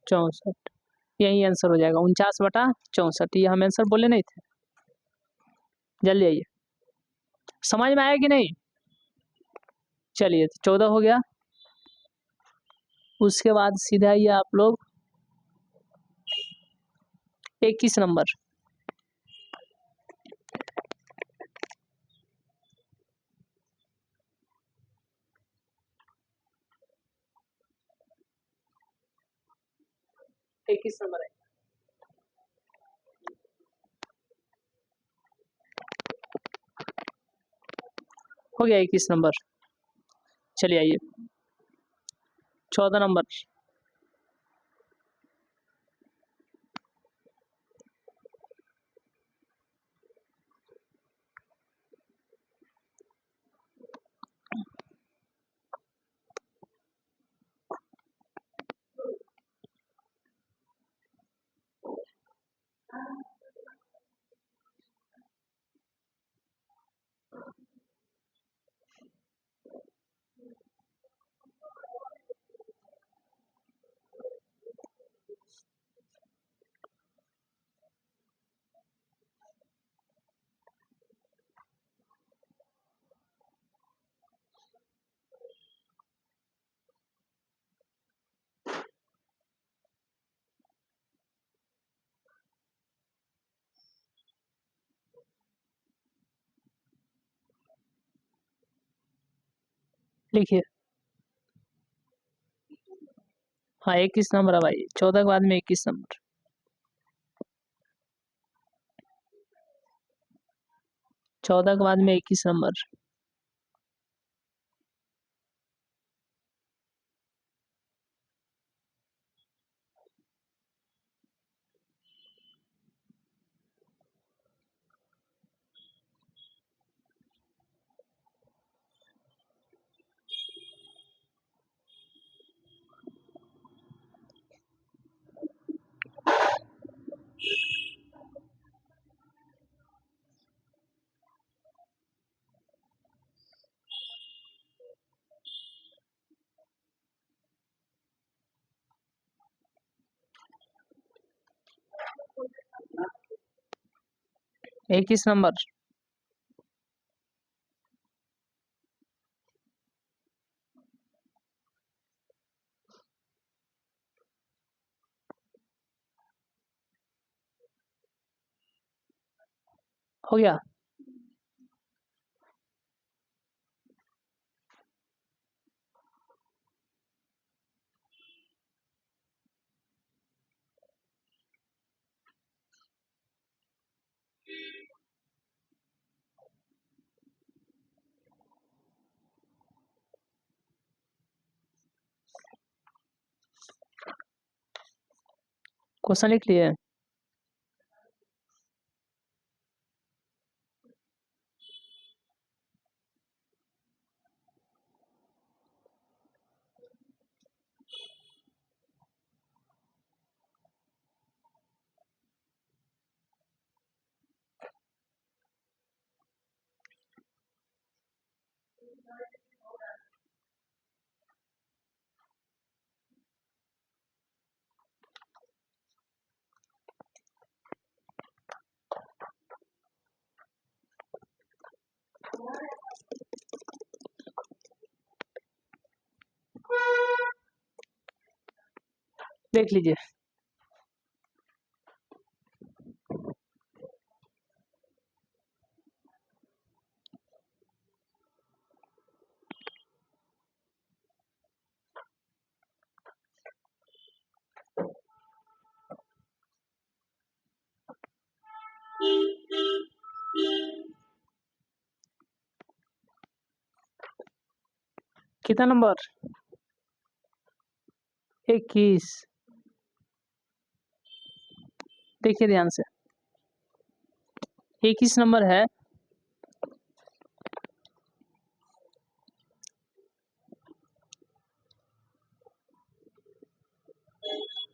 64, यही आंसर हो जाएगा 49/64। ये हम आंसर बोले नहीं थे, जल्दी आइए, समझ में आया कि नहीं। चलिए तो 14 हो गया, उसके बाद सीधा आइए आप लोग 21 नंबर। इक्कीस नंबर है, हो गया 21 नंबर। चलिए आइए 14 नंबर। लिखिए, हाँ 21 नंबर है भाई, 14 के बाद में 21 नंबर। 14 के बाद में 21 नंबर। इक्कीस नंबर हो गया। क्वेश्चन लिख लिए, देख लीजिए। कितना नंबर? 21। देखिए ध्यान से, 21 नंबर है।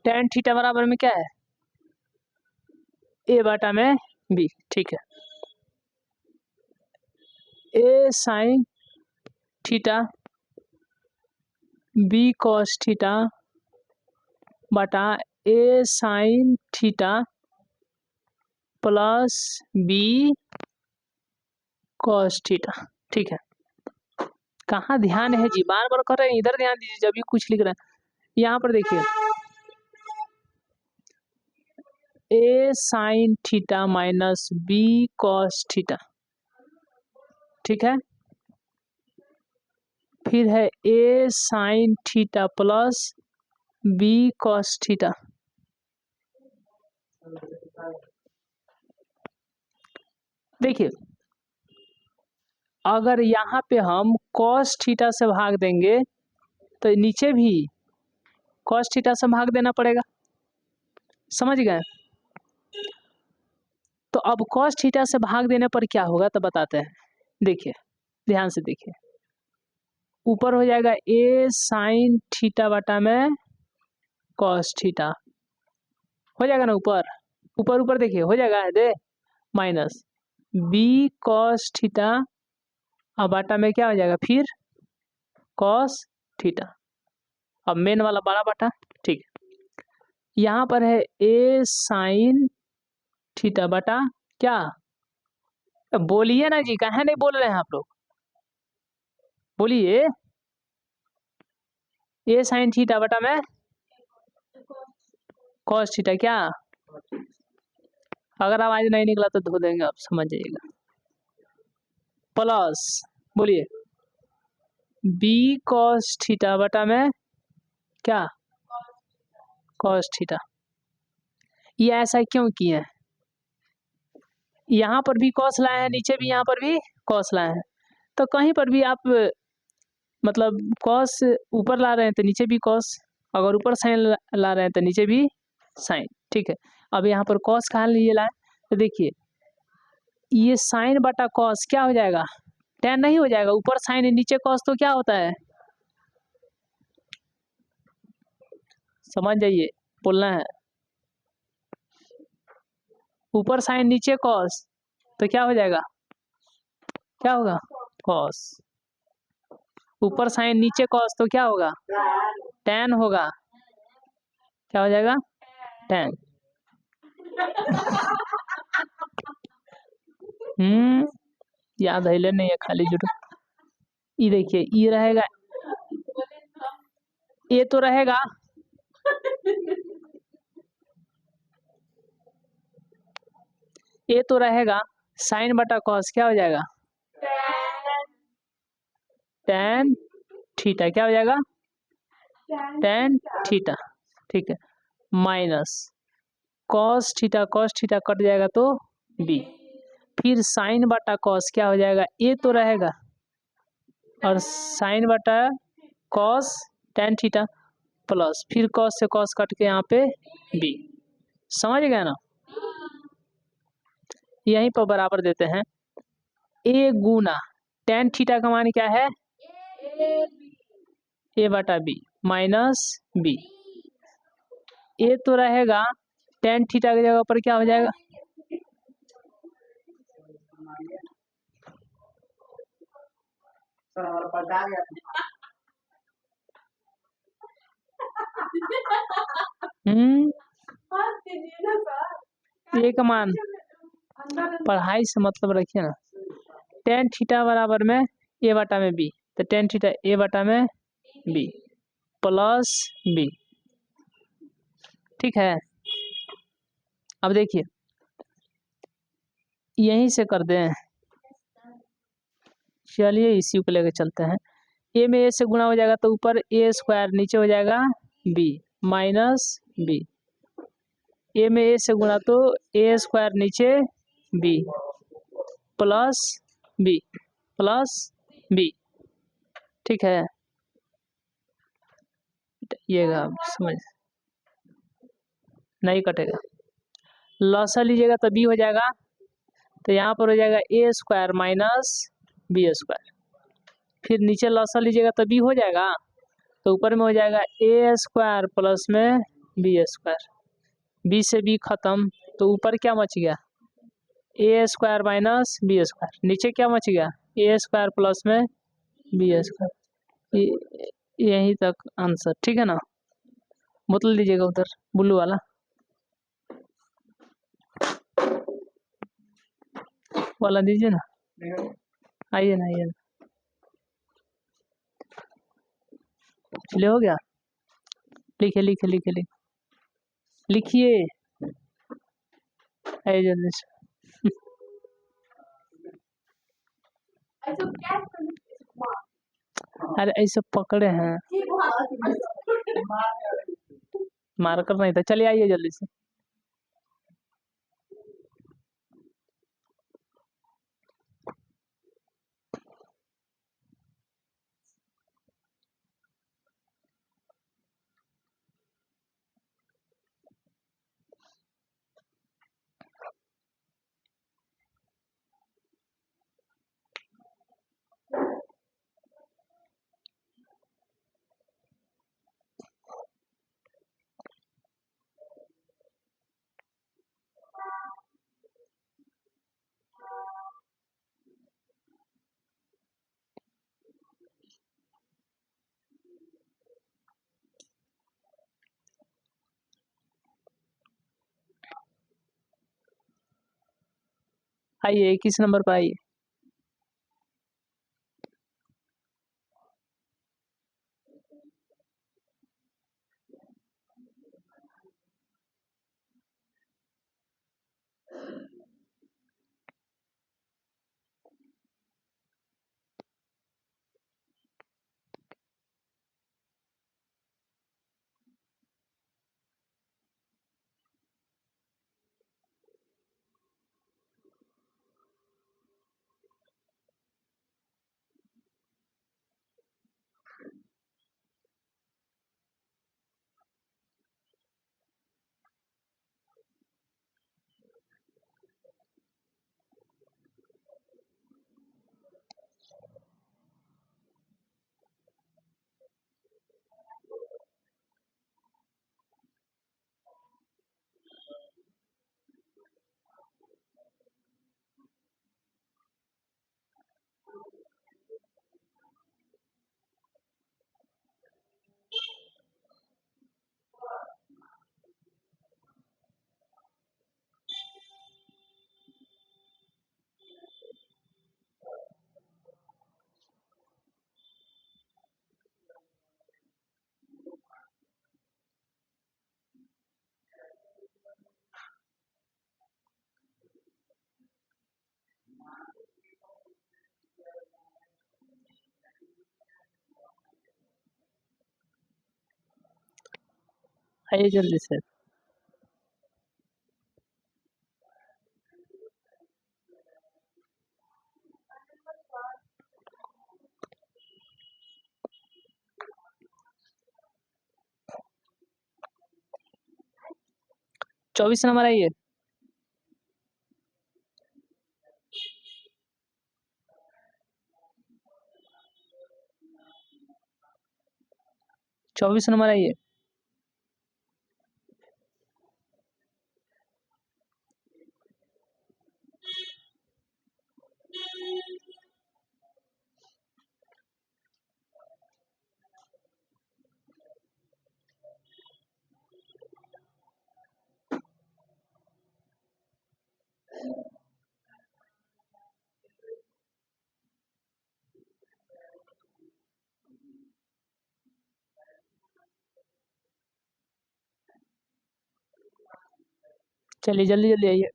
tan थीटा बराबर में क्या है? a बटा में b। ठीक है, a sine theta b cos theta बटा a sine theta plus b cos theta. ठीक है, कहाँ ध्यान है जी, बार बार कर रहे हैं, इधर ध्यान दीजिए जब भी कुछ लिख रहे हैं। यहाँ पर देखिए, a sine theta minus b cos theta. ठीक है, फिर है a sine theta plus b cos theta. देखिए, अगर यहाँ पे हम कॉस थीटा से भाग देंगे तो नीचे भी कॉस थीटा से भाग देना पड़ेगा, समझ गए? तो अब कॉस थीटा से भाग देने पर क्या होगा तो बताते हैं। देखिए ध्यान से देखिए, ऊपर हो जाएगा a साइन थीटा बटा में कॉस थीटा, हो जाएगा ना ऊपर ऊपर ऊपर देखिए हो जाएगा दे, माइनस b कॉस थीटा अब बटा में क्या हो जाएगा फिर कॉस थीटा, अब मेन वाला बड़ा बटा। ठीक है, यहाँ पर है a साइन थीटा बटा क्या, बोलिए ना जी, कहाँ नहीं बोल रहे हैं आप लोग, बोलिए। a साइन थीटा बटा में कॉस थीटा क्या, अगर आवाज नहीं निकला तो धो देंगे, आप समझ जाइएगा। प्लस बोलिए b कॉस थीटा बटा में क्या कॉस थीटा। ये ऐसा क्यों किए हैं, यहाँ पर भी कॉस लाए हैं, नीचे भी यहाँ पर भी कॉस लाए हैं, तो कहीं पर भी आप मतलब कॉस ऊपर ला रहे हैं तो नीचे भी कॉस, अगर ऊपर साइन ला रहे हैं तो नीचे भी साइन। ठीक है, अब यहाँ पर कॉस कहाँ लिए लाए, तो देखिए ये साइन बटा कॉस क्या हो जाएगा, tan नहीं हो जाएगा, ऊपर साइन नीचे कॉस तो क्या होता है, समझ जाइए, बोलना है। ऊपर साइन नीचे कॉस तो क्या हो जाएगा, क्या होगा कॉस, ऊपर साइन नीचे कॉस तो क्या होगा tan होगा, क्या हो जाएगा tan। याद है नहीं है, खाली जुड़। ये देखिए ये रहेगा, ये तो रहेगा ये तो रहेगा साइन बटा कॉस क्या हो जाएगा tan थीटा, क्या हो जाएगा tan थीटा। ठीक है, माइनस कॉस थीटा कट जाएगा तो b, फिर साइन बटा कॉस क्या हो जाएगा, a तो रहेगा और साइन बटा कॉस tan थीटा प्लस फिर कॉस से कॉस कट के यहाँ पे b, समझ गए ना? यहीं पर बराबर देते हैं a गुना tan थीटा का मान क्या है a बटा b माइनस b, a तो रहेगा tan थीटा की जगह पर क्या हो जाएगा हम्म ए का मान पढ़ाई से मतलब रखिए ना। टेन थीटा बराबर में ए बटा में बी, तो टेन थीटा ए बटा में बी प्लस बी। ठीक है, अब देखिए यहीं से कर दें। चलिए इसी को लेकर चलते हैं। ए में ए से गुणा हो जाएगा तो ऊपर ए स्क्वायर, नीचे हो जाएगा बी माइनस बी। ए में ए से गुणा तो ए स्क्वायर नीचे B plus B plus B. ठीक है, ये समझ नहीं कटेगा। लॉसा लीजिएगा तो बी हो जाएगा, तो यहाँ पर हो जाएगा ए स्क्वायर माइनस बी स्क्वायर। फिर नीचे लॉसा लीजिएगा तो बी हो जाएगा, तो ऊपर में हो जाएगा ए स्क्वायर प्लस में बी स्क्वायर। बी से बी खत्म, तो ऊपर क्या बच गया ए स्क्वायर माइनस बी स्क्वायर। नीचे क्या बच गया ए स्क्वायर प्लस में बी स्क्वायर। यहीं तक आंसर। ठीक है ना, बोतल दीजिएगा उधर ब्लू वाला वाला दीजिए ना। आइए ना, आइए ना। चलिए हो गया, लिखिए लिखिए लिखिए लिखिए आइए जल्दी से। अरे ऐसे पकड़े हैं, मार्कर नहीं था। चलिए आइए जल्दी से। आइए 21 नंबर पर आइए। आइए जल्दी से। चौबीस नंबर आइए। चौबीस नंबर आइए। चलिए जल्दी जल्दी आइए।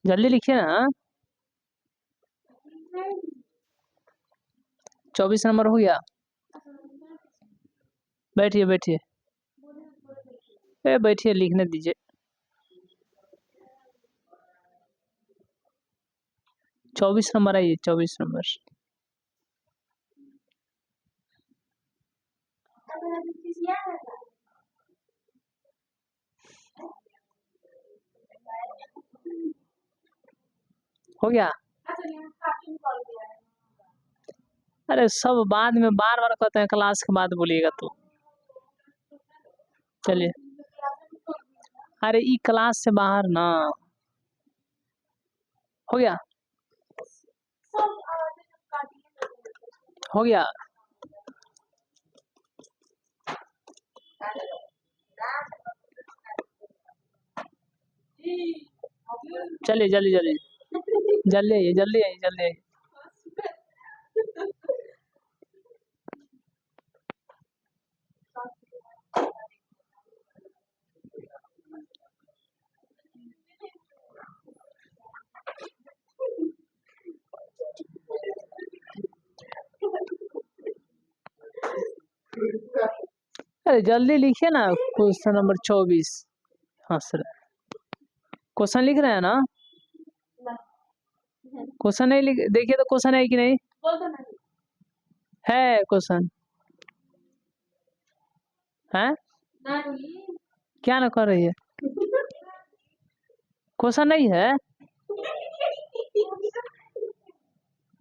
जल्दी लिखिए ना। 24 नंबर हो गया। बैठिए बैठिए, बैठिए लिखने दीजिए। 24 नंबर आइए, 24 नंबर। हो गया। अरे सब बाद में बार बार कहते हैं, क्लास के बाद बोलिएगा तो। चलिए, अरे ई क्लास से बाहर ना। हो गया, हो गया। चलिए जल्दी जल्दी जल्दी आइए, जल्दी आइए, जल्दी आइए। अरे जल्दी लिखिए ना, क्वेश्चन नंबर 24। हाँ सर, क्वेश्चन लिख रहे हैं ना? क्वेश्चन नहीं लिख, देखिए तो क्वेश्चन है कि नहीं? है क्वेश्चन है? क्या ना कर रही है? क्वेश्चन नहीं है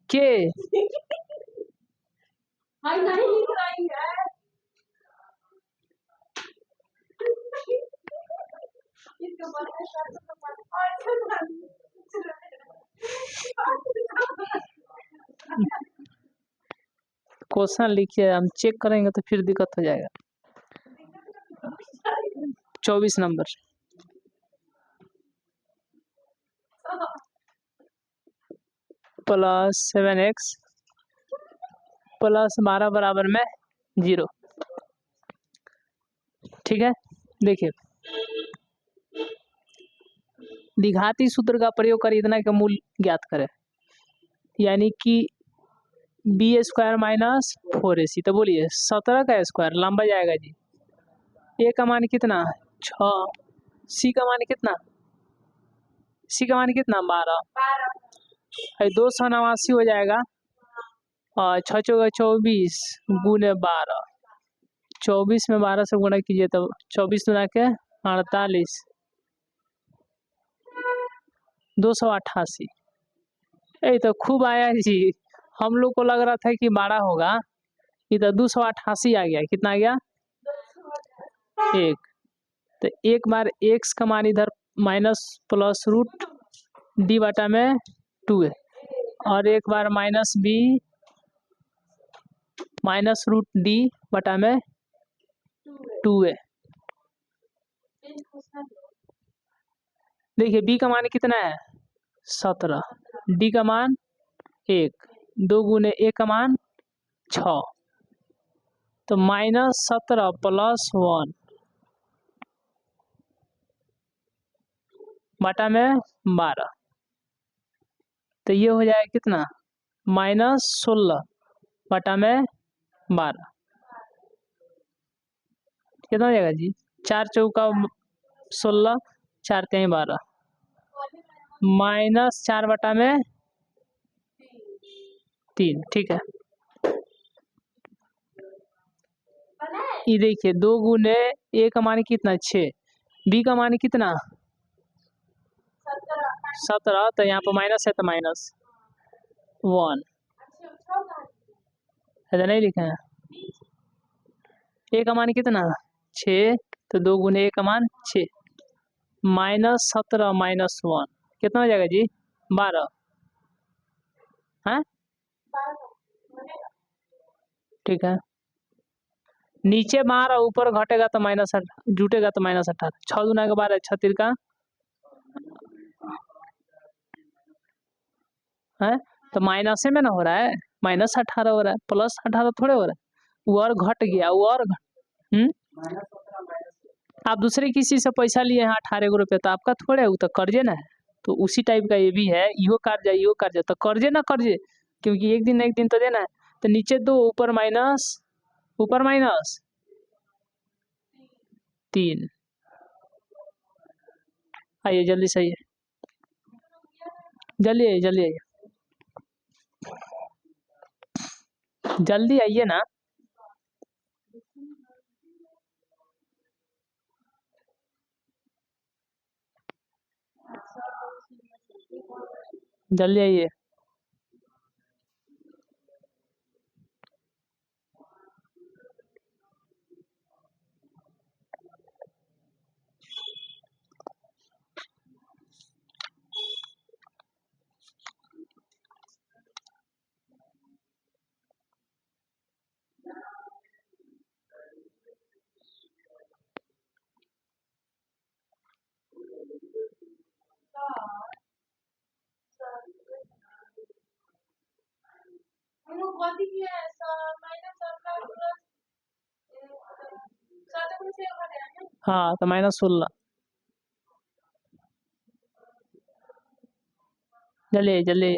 के? नहीं लिख रही है। क्वेश्चन लिखिए, हम चेक करेंगे तो फिर दिक्कत हो जाएगा। 24 नंबर। प्लस 7x प्लस 12 बराबर में 0। ठीक है, देखिए द्विघाती सूत्र का प्रयोग कर इतना का मूल्य ज्ञात करें, यानी कि बी स्क्वायर माइनस 4ac। तो बोलिए 17 का स्क्वायर लंबा जाएगा जी। ए का मान कितना? 6। सी का मान कितना? सी का मान कितना? 12। 289 हो जाएगा। और 6 चौका 24 गुने 12। 24 में 12 से गुणा कीजिए तो 24 गुना के 48, 288। ये तो खूब आया जी। हम लोग को लग रहा था कि 12 होगा, ये तो 288 आ गया। कितना आ गया? 1। तो एक बार x का मान इधर माइनस प्लस रूट डी बटा में 2 है, और एक बार minus B minus root D बटा में 2 है। देखिए b का मान कितना है? 17। डी का मान 1, 2 गुने ए का मान 6। तो -17 प्लस 1 बटा में 12। तो ये हो जाएगा कितना? -16 बटा में 12। कितना हो जाएगा जी? 4 चौका 16, 4 3 12, -4 बटा में 3। ठीक है, ये देखिए 2 गुने ए का मान कितना? 6। बी का मान कितना? 17। तो यहाँ पर माइनस है तो -1 ऐसा नहीं लिखा है। ए का मान कितना? 6। तो 2 गुने ए का मान 6, -17 -1 कितना हो जाएगा जी? 12। हाँ ठीक है, नीचे बार और ऊपर घटेगा तो माइनस जुटेगा तो -18, 6 दूना के 12, 6 तिरका है तो माइनस में ना हो रहा है, -18 हो रहा है, +18 थोड़े हो रहा है, वो और घट गया, वो और आप दूसरे किसी से पैसा लिए हैं 18 रुपये, तो आपका थोड़े है, वो तो कर्जे ना है। तो उसी टाइप का ये भी है, इहो कर्जा तो कर्जे ना कर्जे, क्योंकि एक दिन ना एक दिन तो देना है। तो नीचे 2 ऊपर माइनस 3। आइए जल्दी से, आइए जल्दी आइए, जल्दी आइए ना, जल्दी आइए। हाँ तो -16, जल्दी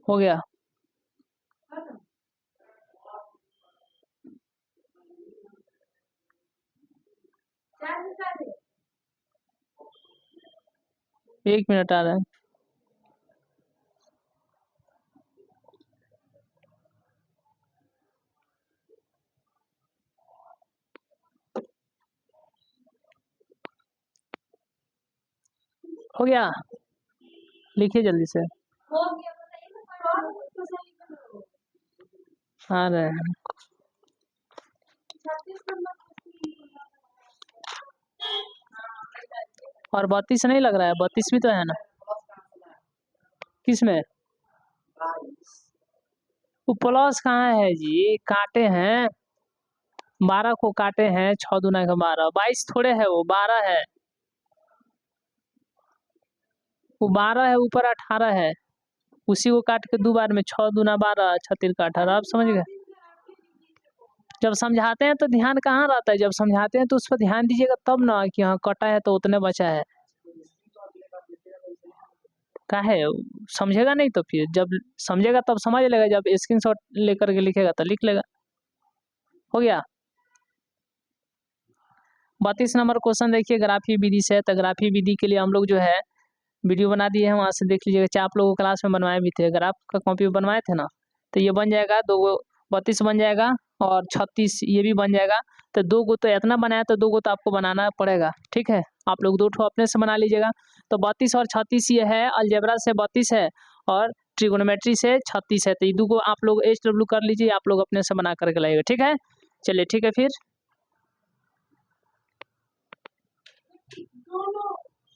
हो गया। एक मिनट आ रहा है। हो गया, लिखिए जल्दी से। आ रहे हैं। और 32 नहीं लग रहा है, 32 भी तो है ना, किस में? वो प्लस कहाँ है जी, काटे हैं, 12 को काटे हैं, 6 दूना का 12, 22 थोड़े है, वो 12 है, वो 12 है, ऊपर 18 है, उसी को काट के 2 बार में 6 दूना 12, 6 तिरका 18, आप समझ गए। जब समझाते हैं तो ध्यान कहाँ रहता है, जब समझाते हैं तो उस पर ध्यान दीजिएगा तब ना, कि हाँ कटा है तो उतने बचा है, का है समझेगा नहीं तो फिर जब समझेगा तब समझ लेगा, जब स्क्रीनशॉट लेकर के लिखेगा तो लिख लेगा। हो गया। 32 नंबर क्वेश्चन देखिए, ग्राफी विधि से है, तो ग्राफी विधि के लिए हम लोग जो है वीडियो बना दिए हैं, वहाँ से देख लीजिएगा, चाहे आप लोगों को क्लास में बनवाए भी थे, ग्राफ का कॉपी बनवाए थे ना, तो ये बन जाएगा 2 गो 32 बन जाएगा, और 36 ये भी बन जाएगा। तो 2 गो तो इतना बनाया, तो 2 गो तो आपको बनाना पड़ेगा, ठीक है, आप लोग 2 ठो अपने से बना लीजिएगा। तो 32 और 36 ये है, अलजेब्रा से 32 है और ट्रिगोनोमेट्री से 36 है, तो ये 2 गो आप लोग HW कर लीजिए, आप लोग अपने से बना करके लाइएगा, ठीक है। चलिए ठीक है फिर।